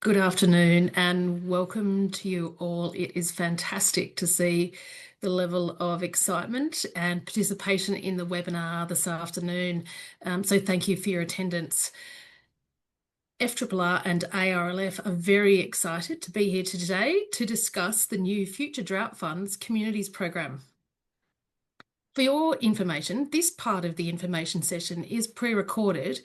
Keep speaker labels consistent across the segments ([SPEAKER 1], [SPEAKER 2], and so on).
[SPEAKER 1] Good afternoon and welcome to you all. It is fantastic to see the level of excitement and participation in the webinar this afternoon. So thank you for your attendance. FRRR and ARLF are very excited to be here today to discuss the new Future Drought Fund's Communities Program. For your information, this part of the information session is pre-recorded,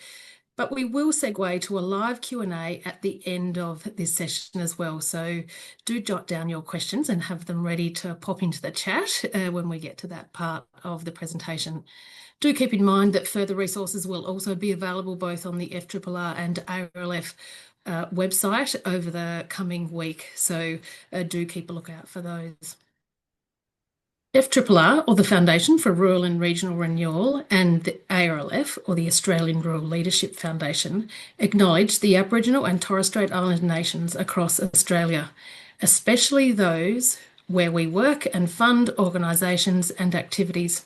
[SPEAKER 1] but we will segue to a live Q&A at the end of this session as well. So do jot down your questions and have them ready to pop into the chat when we get to that part of the presentation. Do keep in mind that further resources will also be available both on the FRRR and ARLF website over the coming week. So do keep a lookout for those. FRRR, or the Foundation for Rural and Regional Renewal, and the ARLF, or the Australian Rural Leadership Foundation, acknowledge the Aboriginal and Torres Strait Islander nations across Australia, especially those where we work and fund organisations and activities.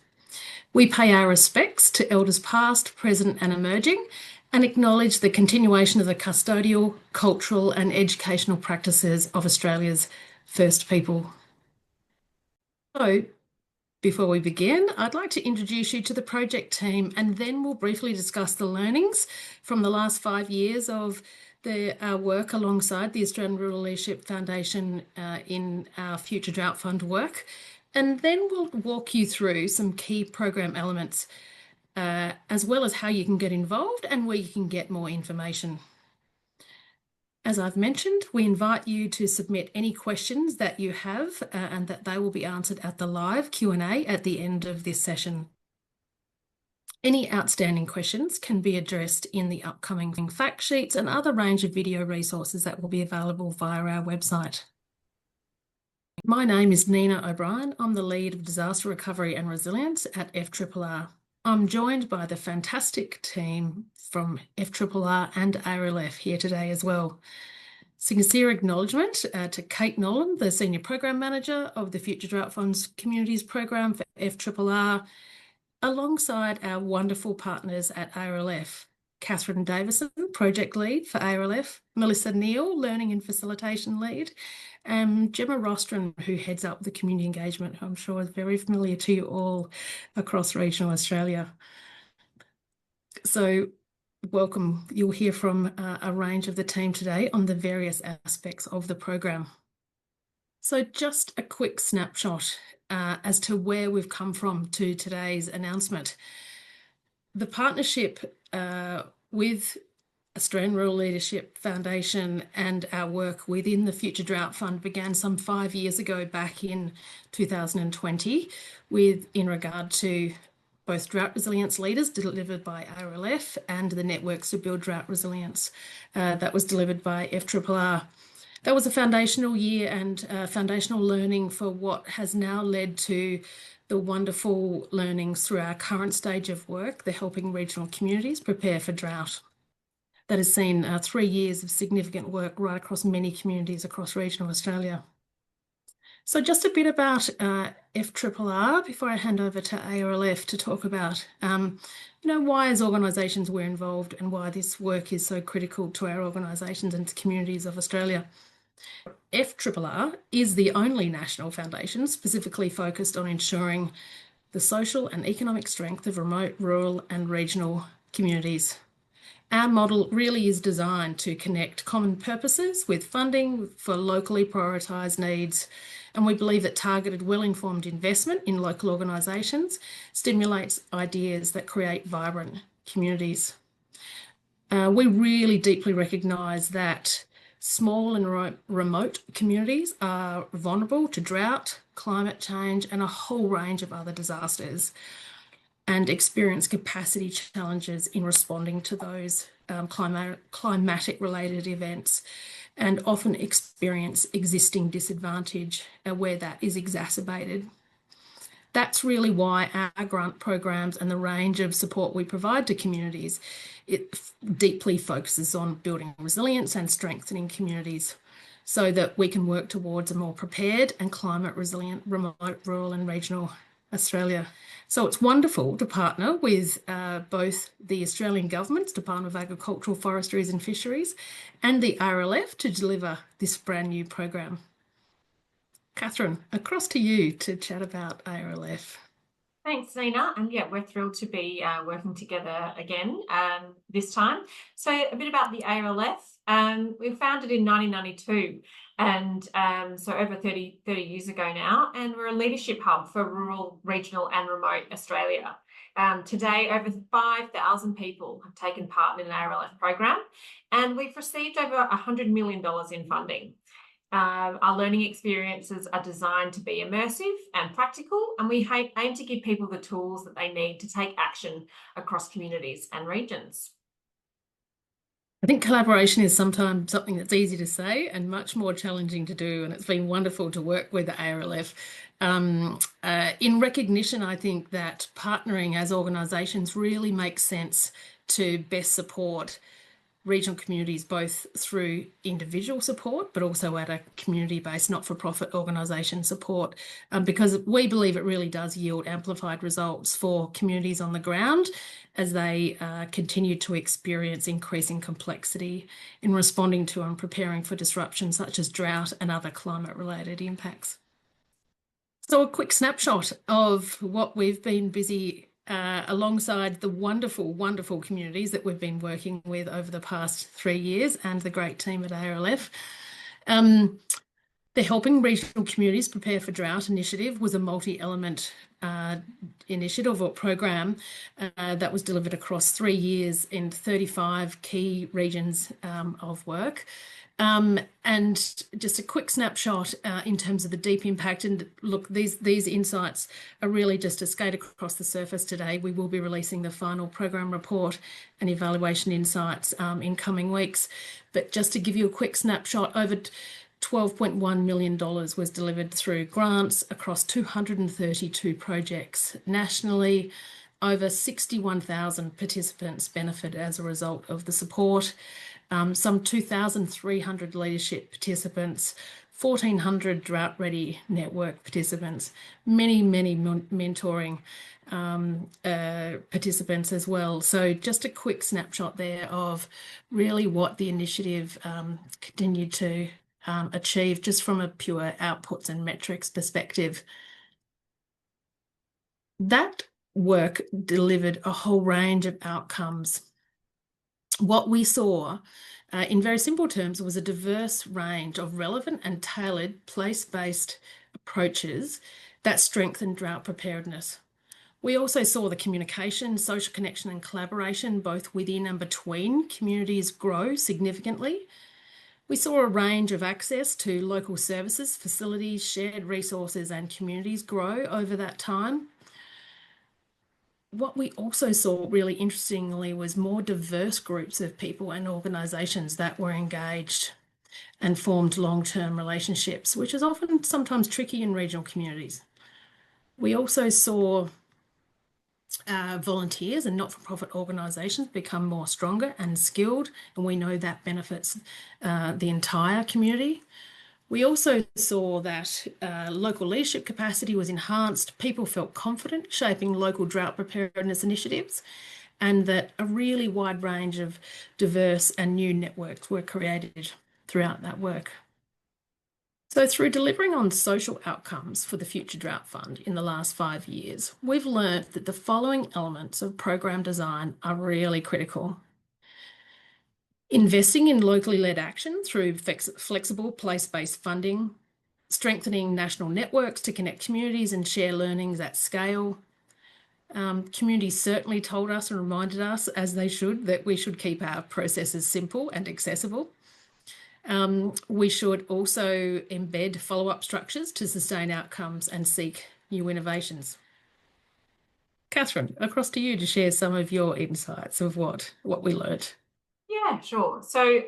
[SPEAKER 1] We pay our respects to Elders past, present and emerging, and acknowledge the continuation of the custodial, cultural and educational practices of Australia's First People. So, before we begin, I'd like to introduce you to the project team, and then we'll briefly discuss the learnings from the last 5 years of our work alongside the Australian Rural Leadership Foundation in our Future Drought Fund work. And then we'll walk you through some key program elements, as well as how you can get involved and where you can get more information. As I've mentioned, we invite you to submit any questions that you have and that they will be answered at the live Q&A at the end of this session. Any outstanding questions can be addressed in the upcoming fact sheets and other range of video resources that will be available via our website. My name is Nina O'Brien. I'm the lead of Disaster Recovery and Resilience at FRRR. I'm joined by the fantastic team from FRRR and ARLF here today as well. Sincere acknowledgement to Kate Nolan, the Senior Program Manager of the Future Drought Fund's Communities Program for FRRR, alongside our wonderful partners at ARLF, Catherine Davison, Project Lead for ARLF, Melissa Neal, Learning and Facilitation Lead, and Gemma Rostron, who heads up the community engagement, who I'm sure is very familiar to you all across regional Australia. So welcome. You'll hear from a range of the team today on the various aspects of the program. So just a quick snapshot as to where we've come from to today's announcement. The partnership with Australian Rural Leadership Foundation and our work within the Future Drought Fund began some 5 years ago, back in 2020, in regard to both drought resilience leaders delivered by ARLF and the networks to build drought resilience that was delivered by FRRR. That was a foundational year and foundational learning for what has now led to the wonderful learnings through our current stage of work, the helping regional communities prepare for drought. That has seen 3 years of significant work right across many communities across regional Australia. So just a bit about FRRR before I hand over to ARLF to talk about, why as organisations we're involved and why this work is so critical to our organisations and communities of Australia. FRRR is the only national foundation specifically focused on ensuring the social and economic strength of remote, rural and regional communities. Our model really is designed to connect common purposes with funding for locally prioritised needs, and we believe that targeted, well-informed investment in local organisations stimulates ideas that create vibrant communities. We really deeply recognise that small and remote communities are vulnerable to drought, climate change and a whole range of other disasters, and experience capacity challenges in responding to those climatic related events, and often experience existing disadvantage where that is exacerbated. That's really why our grant programs and the range of support we provide to communities, it deeply focuses on building resilience and strengthening communities so that we can work towards a more prepared and climate resilient remote, rural and regional Australia. So it's wonderful to partner with both the Australian Government's Department of Agricultural, Forestries and Fisheries and the ARLF to deliver this brand new program. Catherine, across to you to chat about ARLF.
[SPEAKER 2] Thanks, Nina. And yeah, we're thrilled to be working together again this time. So a bit about the ARLF. We were founded in 1992 and so over 30 years ago now, and we're a leadership hub for rural, regional and remote Australia. Today, over 5,000 people have taken part in an ARLF program, and we've received over $100 million in funding. Our learning experiences are designed to be immersive and practical, and we aim to give people the tools that they need to take action across communities and regions.
[SPEAKER 1] I think collaboration is sometimes something that's easy to say and much more challenging to do, and it's been wonderful to work with the ARLF. In recognition, I think that partnering as organisations really makes sense to best support regional communities, both through individual support, but also at a community-based not-for-profit organisation support, because we believe it really does yield amplified results for communities on the ground as they continue to experience increasing complexity in responding to and preparing for disruptions such as drought and other climate-related impacts. So a quick snapshot of what we've been busy alongside the wonderful, wonderful communities that we've been working with over the past 3 years and the great team at ARLF. The Helping Regional Communities Prepare for Drought Initiative was a multi-element initiative or program that was delivered across 3 years in 35 key regions of work. And just a quick snapshot in terms of the deep impact. And look, these insights are really just a skate across the surface today. We will be releasing the final program report and evaluation insights in coming weeks. But just to give you a quick snapshot, over $12.1 million was delivered through grants across 232 projects nationally. Over 61,000 participants benefited as a result of the support. Some 2,300 leadership participants, 1,400 Drought Ready Network participants, many mentoring participants as well. So just a quick snapshot there of really what the initiative continued to achieve just from a pure outputs and metrics perspective. That work delivered a whole range of outcomes. What we saw, in very simple terms, was a diverse range of relevant and tailored place-based approaches that strengthened drought preparedness. We also saw the communication, social connection and collaboration, both within and between communities, grow significantly. We saw a range of access to local services, facilities, shared resources and communities grow over that time. What we also saw really interestingly was more diverse groups of people and organisations that were engaged and formed long-term relationships, which is often sometimes tricky in regional communities. We also saw volunteers and not-for-profit organisations become more stronger and skilled, and we know that benefits the entire community. We also saw that local leadership capacity was enhanced, people felt confident shaping local drought preparedness initiatives, and that a really wide range of diverse and new networks were created throughout that work. So through delivering on social outcomes for the Future Drought Fund in the last 5 years, we've learned that the following elements of program design are really critical. Investing in locally led action through flexible place-based funding, strengthening national networks to connect communities and share learnings at scale. Communities certainly told us and reminded us, as they should, that we should keep our processes simple and accessible. We should also embed follow-up structures to sustain outcomes and seek new innovations. Catherine, across to you to share some of your insights of what we learnt.
[SPEAKER 2] Yeah, sure. So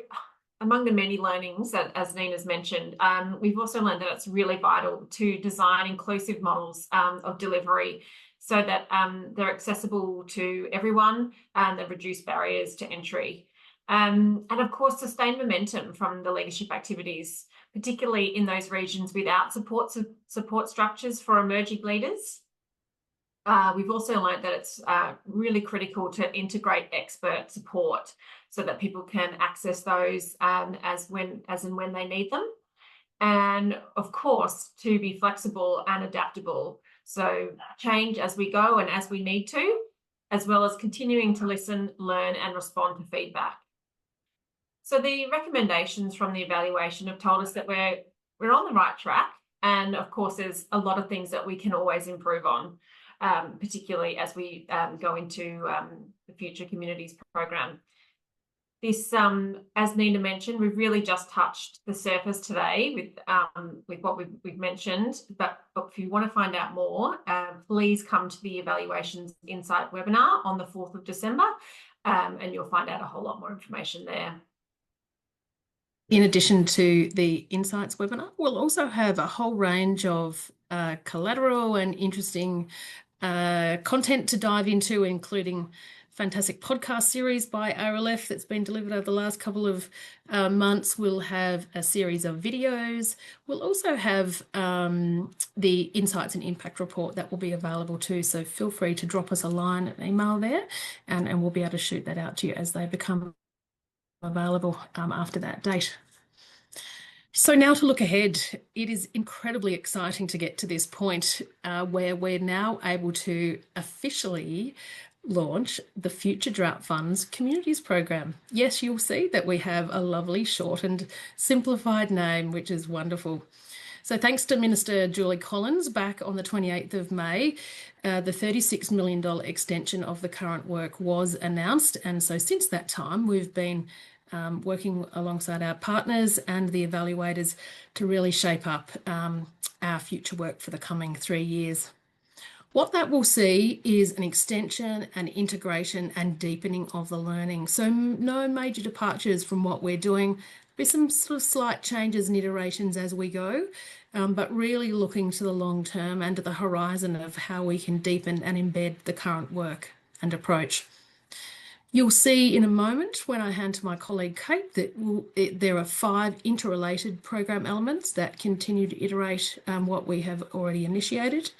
[SPEAKER 2] among the many learnings that, as Nina's mentioned, we've also learned that it's really vital to design inclusive models of delivery so that they're accessible to everyone and that reduce barriers to entry. And of course, sustain momentum from the leadership activities, particularly in those regions without support structures for emerging leaders. we've also learned that it's really critical to integrate expert support so that people can access those as and when they need them. And of course, to be flexible and adaptable. So change as we go and as we need to, as well as continuing to listen, learn, and respond to feedback. So the recommendations from the evaluation have told us that we're on the right track. And of course, there's a lot of things that we can always improve on, particularly as we go into the Future Communities program. This, as Nina mentioned, we've really just touched the surface today with what we've mentioned. But if you want to find out more, please come to the Evaluations Insight webinar on the 4th of December, and you'll find out a whole lot more information there.
[SPEAKER 1] In addition to the Insights webinar, we'll also have a whole range of collateral and interesting content to dive into, including fantastic podcast series by ARLF that's been delivered over the last couple of months. We'll have a series of videos. We'll also have the Insights and Impact report that will be available too. So feel free to drop us a line, an email there, and we'll be able to shoot that out to you as they become available after that date. So now to look ahead, it is incredibly exciting to get to this point where we're now able to officially launch the Future Drought Fund's Communities Program. Yes, you'll see that we have a lovely shortened, simplified name, which is wonderful. So thanks to Minister Julie Collins back on the 28th of May, the $36 million extension of the current work was announced. And so since that time, we've been working alongside our partners and the evaluators to really shape up our future work for the coming 3 years. What that will see is an extension and integration and deepening of the learning. So no major departures from what we're doing. There's some sort of slight changes and iterations as we go, but really looking to the long term and to the horizon of how we can deepen and embed the current work and approach. You'll see in a moment when I hand to my colleague Kate that there are 5 interrelated program elements that continue to iterate what we have already initiated.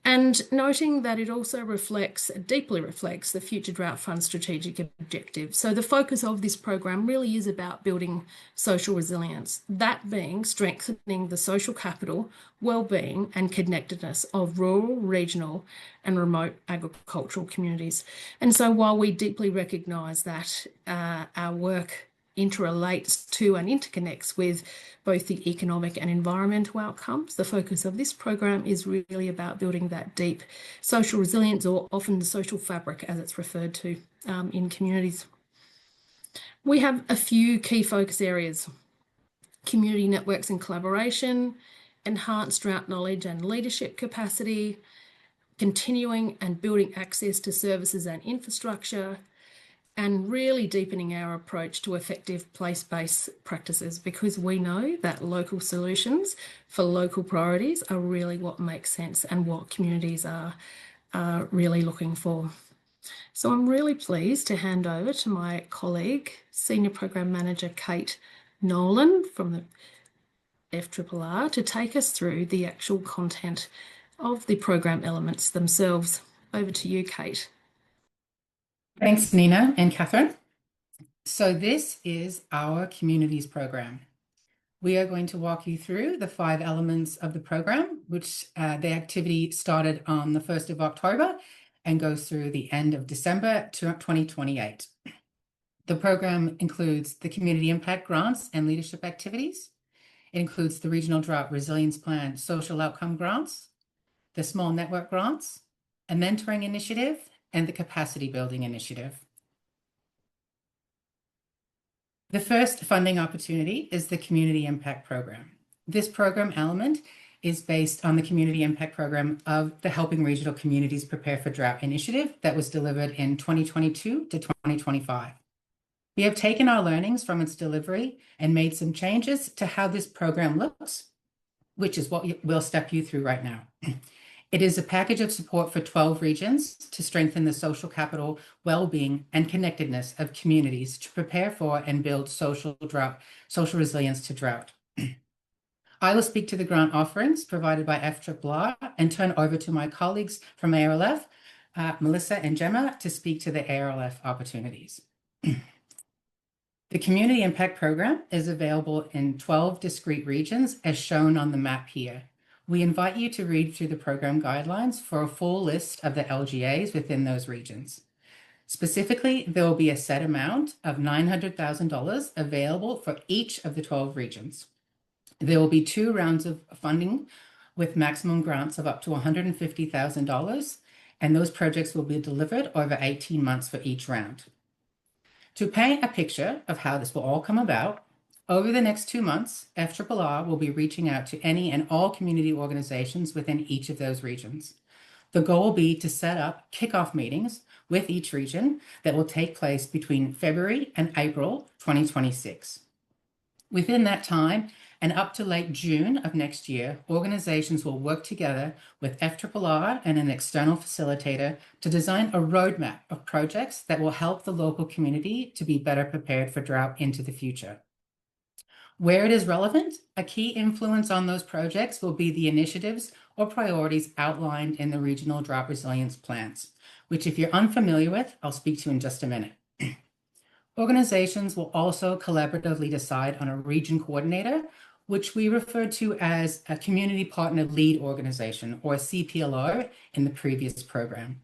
[SPEAKER 1] And noting that it also deeply reflects the Future Drought Fund strategic objective. So the focus of this program really is about building social resilience, that being strengthening the social capital, well-being and connectedness of rural, regional and remote agricultural communities. And so while we deeply recognise that our work interrelates to and interconnects with both the economic and environmental outcomes, the focus of this program is really about building that deep social resilience, or often the social fabric as it's referred to in communities. We have a few key focus areas: community networks and collaboration, enhanced drought knowledge and leadership capacity, continuing and building access to services and infrastructure, and really deepening our approach to effective place-based practices, because we know that local solutions for local priorities are really what makes sense and what communities are really looking for. So I'm really pleased to hand over to my colleague, Senior Program Manager Kate Nolan from the FRRR, to take us through the actual content of the program elements themselves. Over to you, Kate.
[SPEAKER 3] Thanks, Nina and Catherine. So this is our communities program. We are going to walk you through the 5 elements of the program, which the activity started on the 1st of October and goes through the end of December 2028. The program includes the community impact grants and leadership activities. It includes the Regional Drought Resilience Plan social outcome grants, the small network grants, a mentoring initiative, and the capacity building initiative. The first funding opportunity is the Community Impact Program. This program element is based on the Community Impact Program of the Helping Regional Communities Prepare for Drought Initiative that was delivered in 2022 to 2025. We have taken our learnings from its delivery and made some changes to how this program looks, which is what we'll step you through right now. It is a package of support for 12 regions to strengthen the social capital, well-being, and connectedness of communities to prepare for and build social resilience to drought. I will speak to the grant offerings provided by FRRR and turn over to my colleagues from ARLF, Melissa and Gemma, to speak to the ARLF opportunities. The Community Impact Program is available in 12 discrete regions as shown on the map here. We invite you to read through the program guidelines for a full list of the LGAs within those regions. Specifically, there will be a set amount of $900,000 available for each of the 12 regions. There will be 2 rounds of funding with maximum grants of up to $150,000, and those projects will be delivered over 18 months for each round. To paint a picture of how this will all come about, over the next 2 months, FRRR will be reaching out to any and all community organizations within each of those regions. The goal will be to set up kickoff meetings with each region that will take place between February and April 2026. Within that time, and up to late June of next year, organizations will work together with FRRR and an external facilitator to design a roadmap of projects that will help the local community to be better prepared for drought into the future. Where it is relevant, a key influence on those projects will be the initiatives or priorities outlined in the regional drought resilience plans, which if you're unfamiliar with, I'll speak to in just a minute. Organizations will also collaboratively decide on a region coordinator, which we refer to as a community partner lead organization, or a CPLO, in the previous program.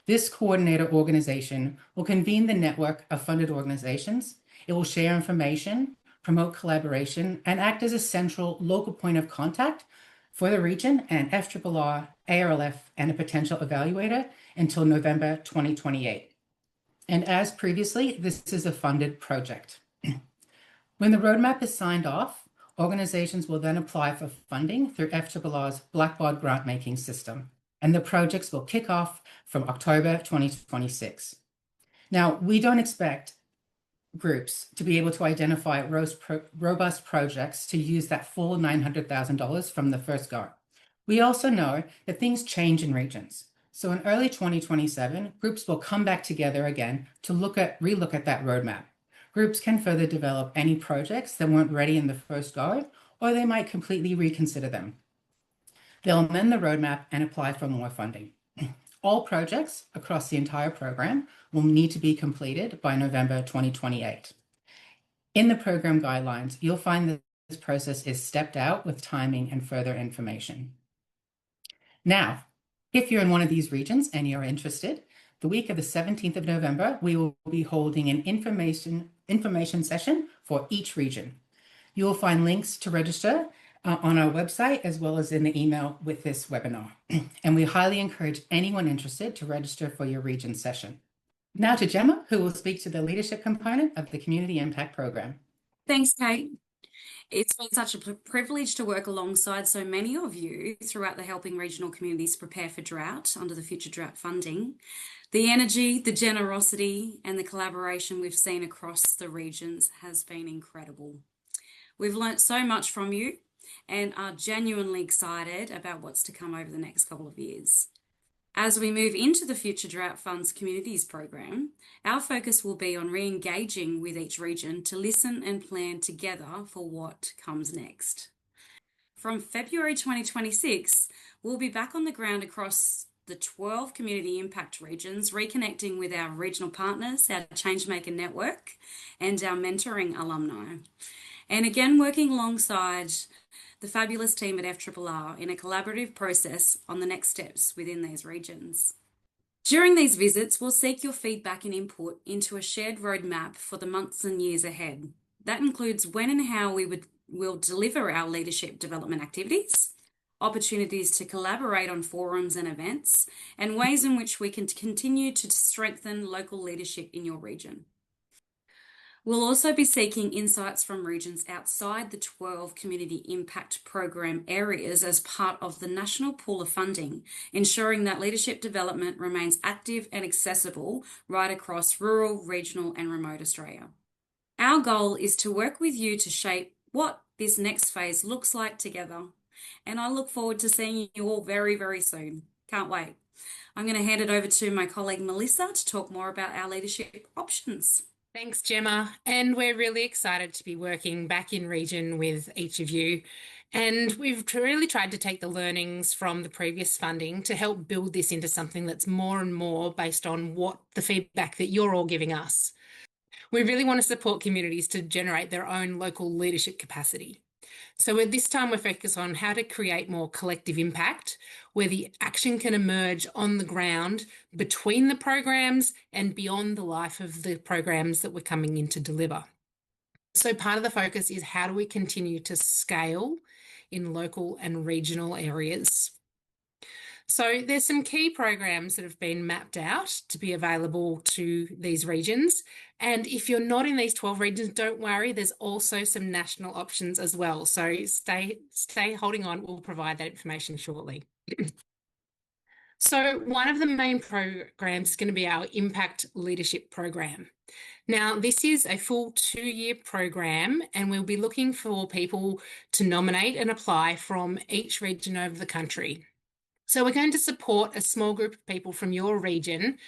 [SPEAKER 3] This coordinator organization will convene the network of funded organizations. It will share information, promote collaboration, and act as a central local point of contact for the region and FRRR, ARLF, and a potential evaluator until November 2028. And as previously, this is a funded project. When the roadmap is signed off, organizations will then apply for funding through FRRR's Blackboard grant-making system, and the projects will kick off from October 2026. Now, we don't expect groups to be able to identify robust projects to use that full $900,000 from the first go. We also know that things change in regions. So in early 2027, groups will come back together again to relook at that roadmap. Groups can further develop any projects that weren't ready in the first go, or they might completely reconsider them. They'll amend the roadmap and apply for more funding. All projects across the entire program will need to be completed by November 2028. In the program guidelines, you'll find that this process is stepped out with timing and further information. Now, if you're in one of these regions and you're interested, the week of the 17th of November, we will be holding an information session for each region. You will find links to register on our website as well as in the email with this webinar. And we highly encourage anyone interested to register for your region session. Now to Gemma, who will speak to the leadership component of the Community Impact Program.
[SPEAKER 4] Thanks, Kate. It's been such a privilege to work alongside so many of you throughout the helping regional communities prepare for drought under the Future Drought funding. The energy, the generosity, and the collaboration we've seen across the regions has been incredible. We've learnt so much from you and are genuinely excited about what's to come over the next couple of years. As we move into the Future Drought Fund's Communities program, our focus will be on re-engaging with each region to listen and plan together for what comes next. From February 2026, we'll be back on the ground across the 12 community impact regions, reconnecting with our regional partners, our Changemaker network, and our mentoring alumni. And again, working alongside the fabulous team at FRRR in a collaborative process on the next steps within these regions. During these visits, we'll seek your feedback and input into a shared roadmap for the months and years ahead. That includes when and how we will deliver our leadership development activities, opportunities to collaborate on forums and events, and ways in which we can continue to strengthen local leadership in your region. We'll also be seeking insights from regions outside the 12 Community Impact Program areas as part of the national pool of funding, ensuring that leadership development remains active and accessible right across rural, regional, and remote Australia. Our goal is to work with you to shape what this next phase looks like together, and I look forward to seeing you all very, very soon. Can't wait. I'm going to hand it over to my colleague Melissa to talk more about our leadership options.
[SPEAKER 5] Thanks, Gemma. And we're really excited to be working back in region with each of you. And we've really tried to take the learnings from the previous funding to help build this into something that's more and more based on what the feedback that you're all giving us. We really want to support communities to generate their own local leadership capacity. So at this time, we're focused on how to create more collective impact, where the action can emerge on the ground between the programs and beyond the life of the programs that we're coming in to deliver. So part of the focus is how do we continue to scale in local and regional areas. So there's some key programs that have been mapped out to be available to these regions. And if you're not in these 12 regions, don't worry, there's also some national options as well. So stay holding on, we'll provide that information shortly. So one of the main programs is going to be our Impact Leadership Program. Now, this is a full 2-year program, and we'll be looking for people to nominate and apply from each region over the country. So we're going to support a small group of people from your region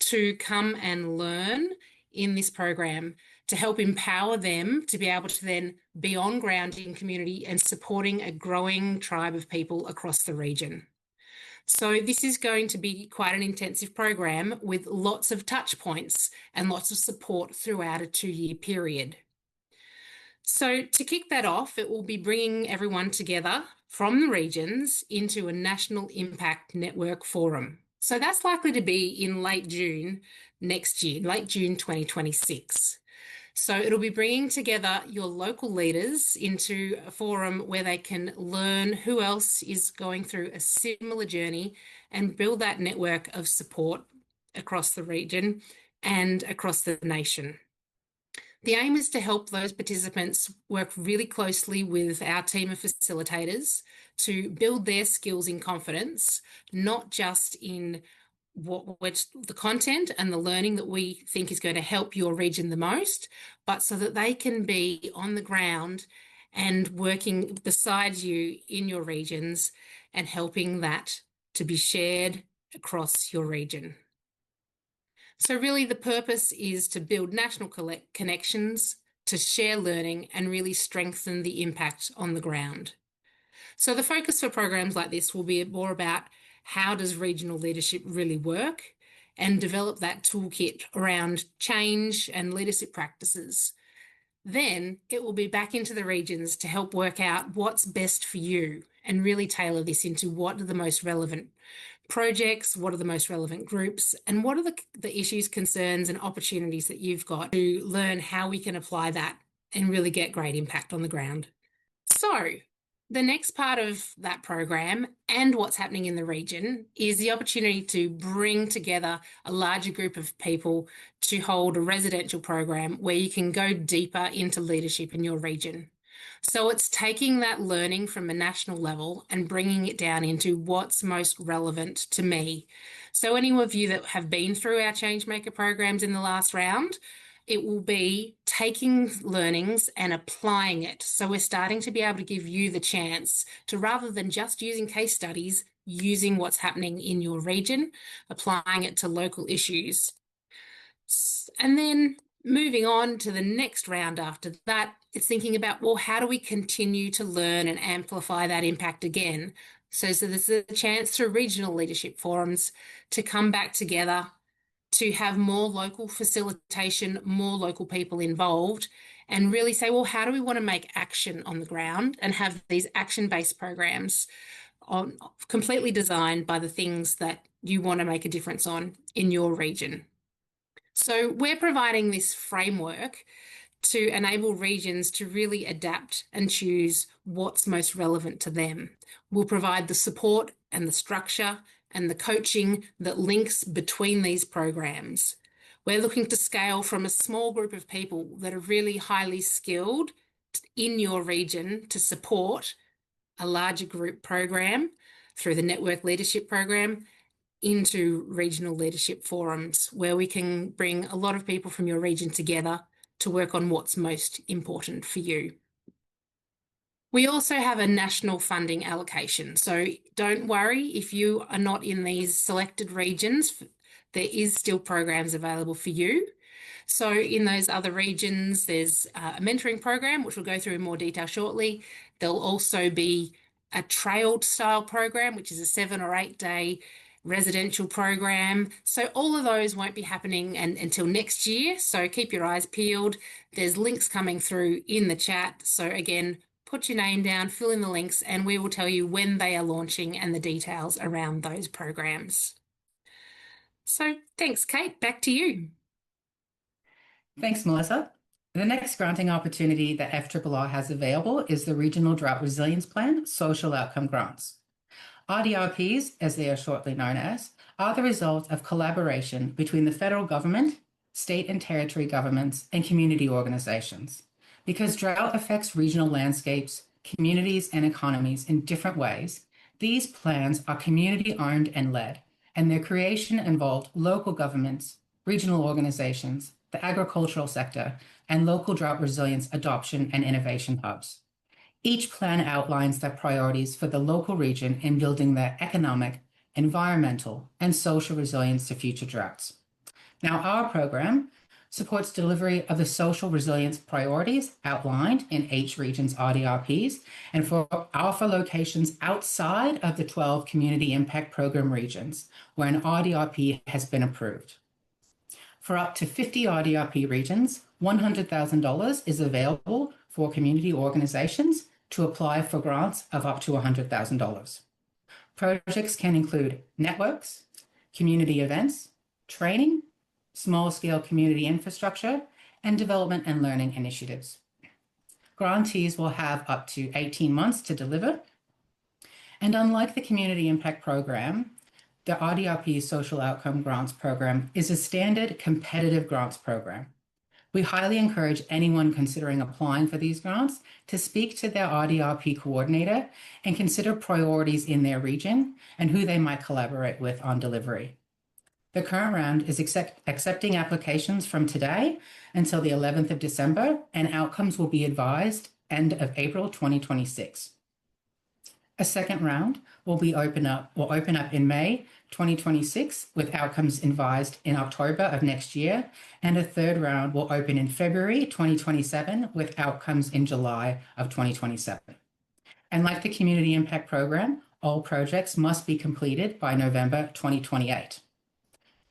[SPEAKER 5] to come and learn in this program to help empower them to be able to then be on ground in community and supporting a growing tribe of people across the region. So this is going to be quite an intensive program with lots of touch points and lots of support throughout a 2-year period. So to kick that off, it will be bringing everyone together from the regions into a National Impact Network Forum. So that's likely to be in late June next year, late June 2026. So it'll be bringing together your local leaders into a forum where they can learn who else is going through a similar journey and build that network of support across the region and across the nation. The aim is to help those participants work really closely with our team of facilitators to build their skills in confidence, not just in the content and the learning that we think is going to help your region the most, but so that they can be on the ground and working beside you in your regions and helping that to be shared across your region. So really the purpose is to build national connections, to share learning and really strengthen the impact on the ground. So the focus for programs like this will be more about how does regional leadership really work and develop that toolkit around change and leadership practices. Then it will be back into the regions to help work out what's best for you and really tailor this into what are the most relevant projects, what are the most relevant groups, and what are the issues, concerns, and opportunities that you've got to learn how we can apply that and really get great impact on the ground. So the next part of that program and what's happening in the region is the opportunity to bring together a larger group of people to hold a residential program where you can go deeper into leadership in your region. So it's taking that learning from a national level and bringing it down into what's most relevant to me. So any of you that have been through our Changemaker programs in the last round, it will be taking learnings and applying it. So we're starting to be able to give you the chance to, rather than just using case studies, using what's happening in your region, applying it to local issues. And then moving on to the next round after that, it's thinking about, well, how do we continue to learn and amplify that impact again? So there's a chance through regional leadership forums to come back together, to have more local facilitation, more local people involved, and really say, well, how do we want to make action on the ground and have these action-based programs completely designed by the things that you want to make a difference on in your region. So we're providing this framework to enable regions to really adapt and choose what's most relevant to them. We'll provide the support and the structure and the coaching that links between these programs. We're looking to scale from a small group of people that are really highly skilled in your region to support a larger group program through the Network Leadership Program into regional leadership forums where we can bring a lot of people from your region together to work on what's most important for you. We also have a national funding allocation. So don't worry if you are not in these selected regions, there is still programs available for you. So in those other regions, there's a mentoring program, which we'll go through in more detail shortly. There'll also be a trailed style program, which is a 7 or 8 day residential program. So all of those won't be happening until next year. So keep your eyes peeled. There's links coming through in the chat. So again, put your name down, fill in the links, and we will tell you when they are launching and the details around those programs. So thanks, Kate. Back to you.
[SPEAKER 3] Thanks, Melissa. The next granting opportunity that FRRR has available is the Regional Drought Resilience Plan Social Outcome Grants. RDRPs, as they are shortly known as, are the result of collaboration between the federal government, state and territory governments, and community organizations. Because drought affects regional landscapes, communities, and economies in different ways, these plans are community-owned and led, and their creation involved local governments, regional organizations, the agricultural sector, and local drought resilience adoption and innovation hubs. Each plan outlines their priorities for the local region in building their economic, environmental, and social resilience to future droughts. Now, our program supports delivery of the social resilience priorities outlined in each region's RDRPs and for locations outside of the 12 Community Impact Program regions where an RDRP has been approved. For up to 50 RDRP regions, $100,000 is available for community organizations to apply for grants of up to $100,000. Projects can include networks, community events, training, small-scale community infrastructure, and development and learning initiatives. Grantees will have up to 18 months to deliver. And unlike the Community Impact Program, the RDRP Social Outcome Grants Program is a standard competitive grants program. We highly encourage anyone considering applying for these grants to speak to their RDRP coordinator and consider priorities in their region and who they might collaborate with on delivery. The current round is accepting applications from today until the 11th of December, and outcomes will be advised end of April 2026. A second round will open up in May 2026 with outcomes advised in October of next year, and a third round will open in February 2027 with outcomes in July of 2027. And like the Community Impact Program, all projects must be completed by November 2028.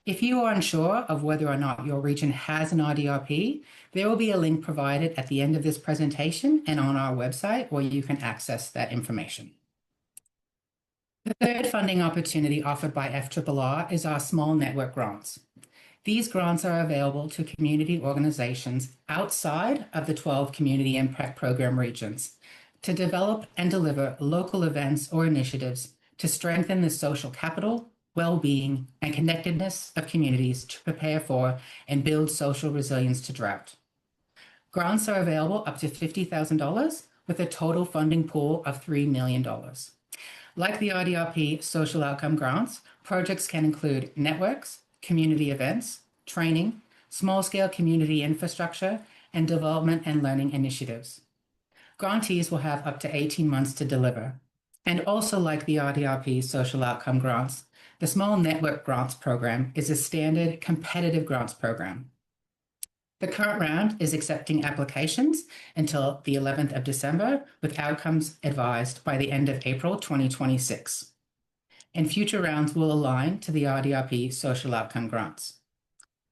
[SPEAKER 3] If you are unsure of whether or not your region has an RDRP, there will be a link provided at the end of this presentation and on our website where you can access that information. The third funding opportunity offered by FRRR is our small network grants. These grants are available to community organizations outside of the 12 Community Impact Program regions to develop and deliver local events or initiatives to strengthen the social capital, well-being, and connectedness of communities to prepare for and build social resilience to drought. Grants are available up to $50,000 with a total funding pool of $3 million. Like the RDRP social outcome grants, projects can include networks, community events, training, small-scale community infrastructure, and development and learning initiatives. Grantees will have up to 18 months to deliver. And also like the RDRP social outcome grants, the Small Network Grants Program is a standard competitive grants program. The current round is accepting applications until the 11th of December, with outcomes advised by the end of April 2026. And future rounds will align to the RDRP social outcome grants.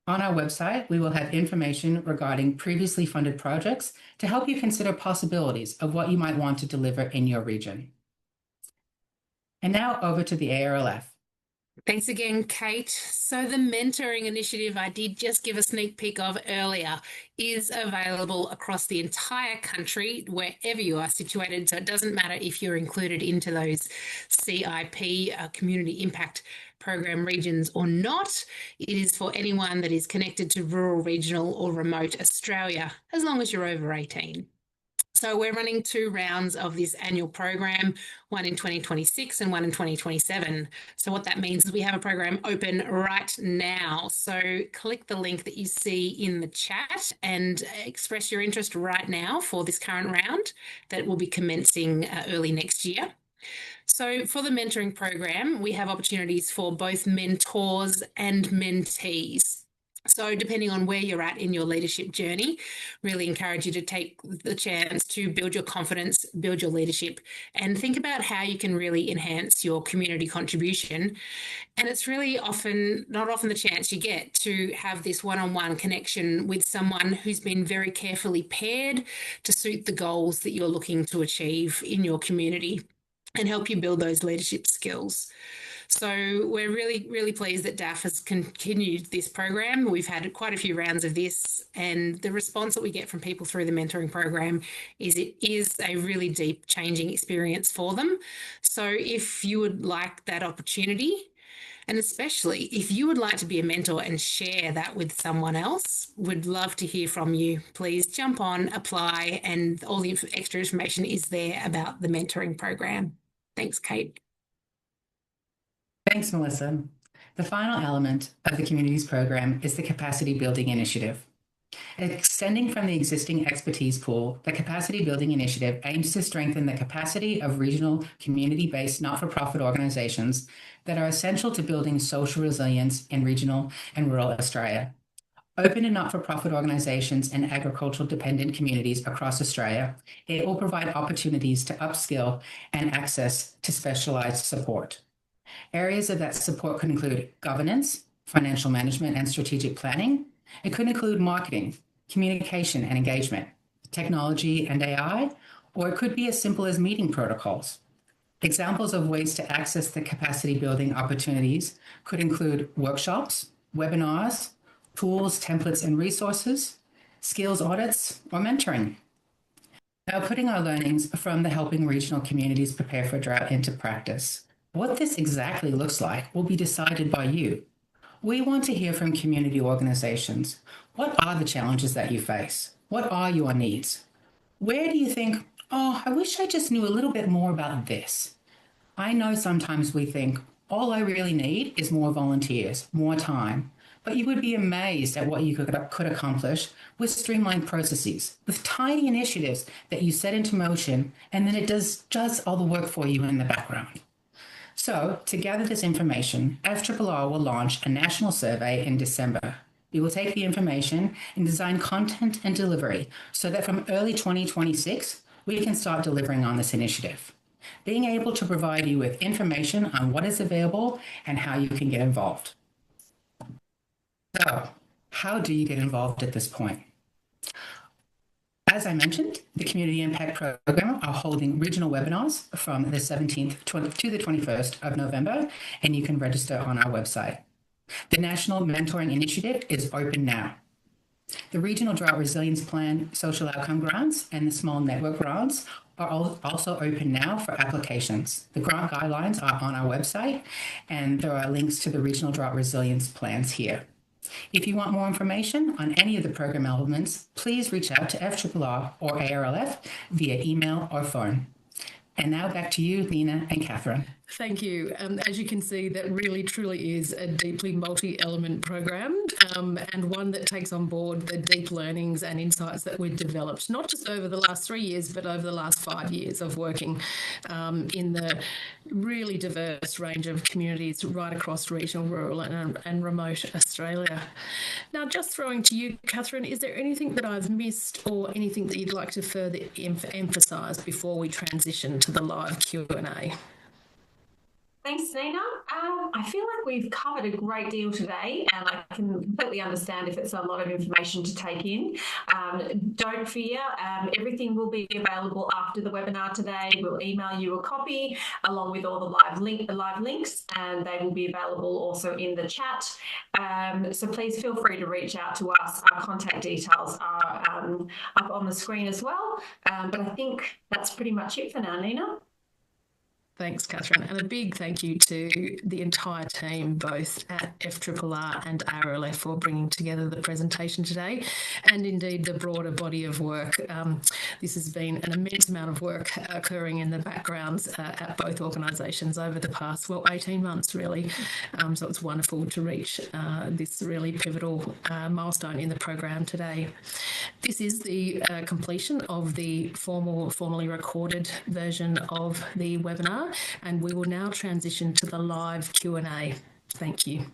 [SPEAKER 3] On our website, we will have information regarding previously funded projects to help you consider possibilities of what you might want to deliver in your region. And now over to the ARLF.
[SPEAKER 5] Thanks again, Kate. So the mentoring initiative I did just give a sneak peek of earlier is available across the entire country, wherever you are situated. So it doesn't matter if you're included into those CIP, Community Impact Program regions or not. It is for anyone that is connected to rural, regional or remote Australia, as long as you're over 18. So we're running 2 rounds of this annual program, one in 2026 and one in 2027. So what that means is we have a program open right now. So click the link that you see in the chat and express your interest right now for this current round that will be commencing early next year. So for the mentoring program, we have opportunities for both mentors and mentees. So depending on where you're at in your leadership journey, really encourage you to take the chance to build your confidence, build your leadership, and think about how you can really enhance your community contribution. And it's really not often the chance you get to have this one-on-one connection with someone who's been very carefully paired to suit the goals that you're looking to achieve in your community and help you build those leadership skills. So we're really, really pleased that DAF has continued this program. We've had quite a few rounds of this, and the response that we get from people through the mentoring program is it is a really deep changing experience for them. So if you would like that opportunity, and especially if you would like to be a mentor and share that with someone else, we'd love to hear from you. Please jump on, apply, and all the extra information is there about the mentoring program. Thanks, Kate.
[SPEAKER 3] Thanks, Melissa. The final element of the Communities program is the Capacity Building Initiative. Extending from the existing expertise pool, the Capacity Building Initiative aims to strengthen the capacity of regional community-based not-for-profit organisations that are essential to building social resilience in regional and rural Australia. Open and not-for-profit organisations and agricultural-dependent communities across Australia, it will provide opportunities to upskill and access to specialised support. Areas of that support could include governance, financial management and strategic planning. It could include marketing, communication and engagement, technology and AI, or it could be as simple as meeting protocols. Examples of ways to access the capacity building opportunities could include workshops, webinars, tools, templates and resources, skills audits, or mentoring. Now, putting our learnings from the Helping Regional Communities Prepare for Drought into practice. What this exactly looks like will be decided by you. We want to hear from community organisations. What are the challenges that you face? What are your needs? Where do you think, oh, I wish I just knew a little bit more about this? I know sometimes we think, all I really need is more volunteers, more time. But you would be amazed at what you could accomplish with streamlined processes, with tiny initiatives that you set into motion, and then it does all the work for you in the background. So, to gather this information, FRRR will launch a national survey in December. We will take the information and design content and delivery so that from early 2026, we can start delivering on this initiative, being able to provide you with information on what is available and how you can get involved. So, how do you get involved at this point? As I mentioned, the Community Impact Program are holding regional webinars from the 17th to the 21st of November, and you can register on our website. The National Mentoring Initiative is open now. The Regional Drought Resilience Plan Social Outcome Grants and the Small Network Grants are also open now for applications. The grant guidelines are on our website, and there are links to the Regional Drought Resilience Plans here. If you want more information on any of the program elements, please reach out to FRRR or ARLF via email or phone. And now back to you, Nina and Catherine.
[SPEAKER 1] Thank you. As you can see, that really truly is a deeply multi-element program, and one that takes on board the deep learnings and insights that we've developed, not just over the last 3 years, but over the last 5 years of working in the really diverse range of communities right across regional, rural and remote Australia. Now, just throwing to you, Catherine, is there anything that I've missed or anything that you'd like to further emphasise before we transition to the live Q&A?
[SPEAKER 2] Thanks, Nina. I feel like we've covered a great deal today, and I can completely understand if it's a lot of information to take in. Don't fear, everything will be available after the webinar today. We'll email you a copy along with all the live links, and they will be available also in the chat. So please feel free to reach out to us. Our contact details are up on the screen as well. But I think that's pretty much it for now, Nina.
[SPEAKER 1] Thanks, Catherine, and a big thank you to the entire team, both at FRRR and ARLF, for bringing together the presentation today, and indeed the broader body of work. This has been an immense amount of work occurring in the backgrounds at both organisations over the past, 18 months really. So it's wonderful to reach this really pivotal milestone in the program today. This is the completion of the formally recorded version of the webinar, and we will now transition to the live Q&A. Thank you.